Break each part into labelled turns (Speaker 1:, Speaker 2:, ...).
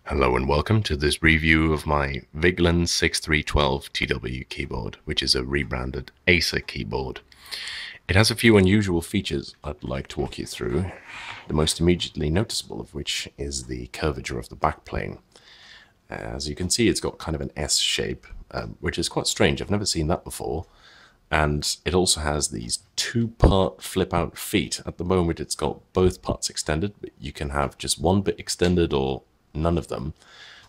Speaker 1: Hello and welcome to this review of my Viglen 6312-TW keyboard, which is a rebranded Acer keyboard. It has a few unusual features I'd like to walk you through, the most immediately noticeable of which is the curvature of the backplane. As you can see, it's got kind of an S shape, which is quite strange. I've never seen that before. And it also has these two-part flip-out feet. At the moment, it's got both parts extended, but you can have just one bit extended or none of them.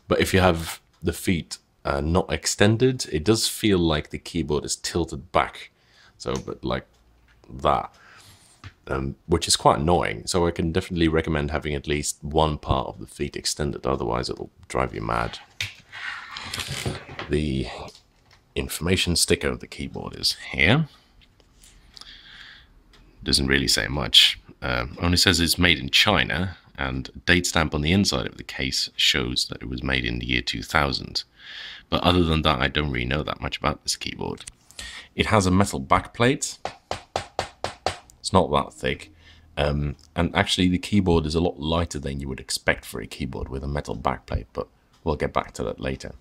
Speaker 1: But if you have the feet not extended, it does feel like the keyboard is tilted back. So, but like that, which is quite annoying. So I can definitely recommend having at least one part of the feet extended, otherwise it'll drive you mad. The information sticker of the keyboard is here. Doesn't really say much. Only says it's made in China, and a date stamp on the inside of the case shows that it was made in the year 2000. But other than that, I don't really know that much about this keyboard. It has a metal backplate. It's not that thick. And actually the keyboard is a lot lighter than you would expect for a keyboard with a metal backplate, but we'll get back to that later.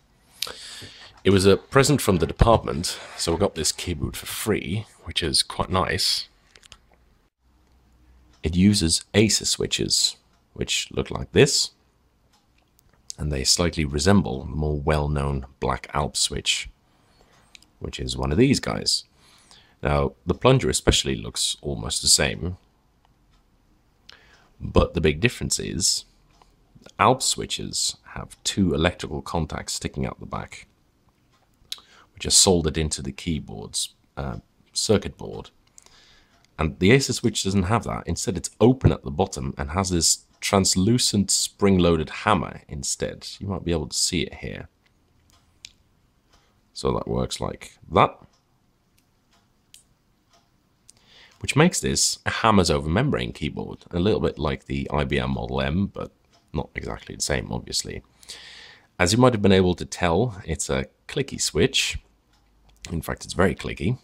Speaker 1: It was a present from the department, so I got this keyboard for free, which is quite nice. It uses Acer switches, which look like this, and they slightly resemble the more well-known Black Alp switch, which is one of these guys. Now, the plunger especially looks almost the same, but the big difference is Alp switches have two electrical contacts sticking out the back, which are soldered into the keyboard's circuit board. And the Acer switch doesn't have that. Instead, it's open at the bottom and has this translucent spring-loaded hammer instead. You might be able to see it here. So that works like that, which makes this a hammers over membrane keyboard, a little bit like the IBM Model M, but not exactly the same, obviously. As you might have been able to tell, it's a clicky switch. In fact, it's very clicky.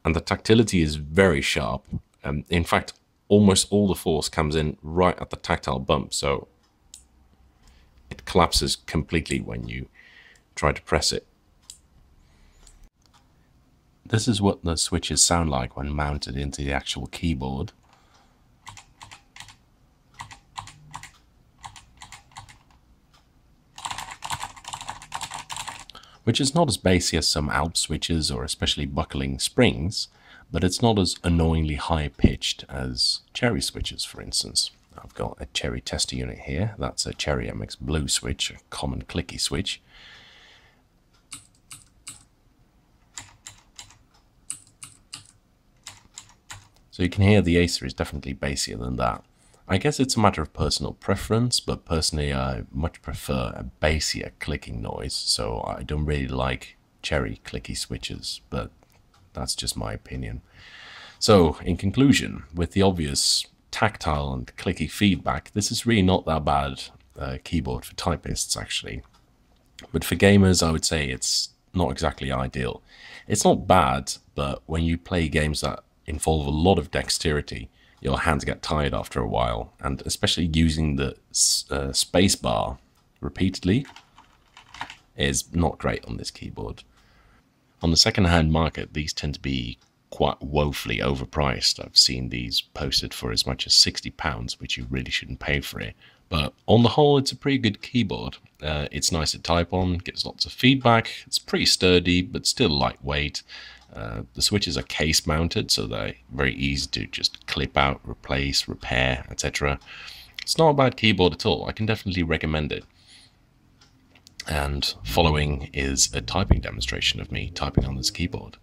Speaker 1: And the tactility is very sharp. In fact, almost all the force comes in right at the tactile bump, so it collapses completely when you try to press it. This is what the switches sound like when mounted into the actual keyboard. Which is not as bassy as some Alp switches or especially buckling springs, but it's not as annoyingly high-pitched as Cherry switches, for instance. I've got a Cherry tester unit here. That's a Cherry MX Blue switch, a common clicky switch. So you can hear the Acer is definitely bassier than that. I guess it's a matter of personal preference, but personally I much prefer a bassier clicking noise, so I don't really like Cherry clicky switches, but that's just my opinion. So, in conclusion, with the obvious tactile and clicky feedback, this is really not that bad keyboard for typists, actually. But for gamers, I would say it's not exactly ideal. It's not bad, but when you play games that involve a lot of dexterity, your hands get tired after a while, and especially using the space bar repeatedly is not great on this keyboard. On the second-hand market, these tend to be quite woefully overpriced. I've seen these posted for as much as £60, which you really shouldn't pay for it. But on the whole, it's a pretty good keyboard. It's nice to type on, gets lots of feedback, it's pretty sturdy, but still lightweight. The switches are case mounted, so they're very easy to just clip out, replace, repair, etc. It's not a bad keyboard at all. I can definitely recommend it. And following is a typing demonstration of me typing on this keyboard.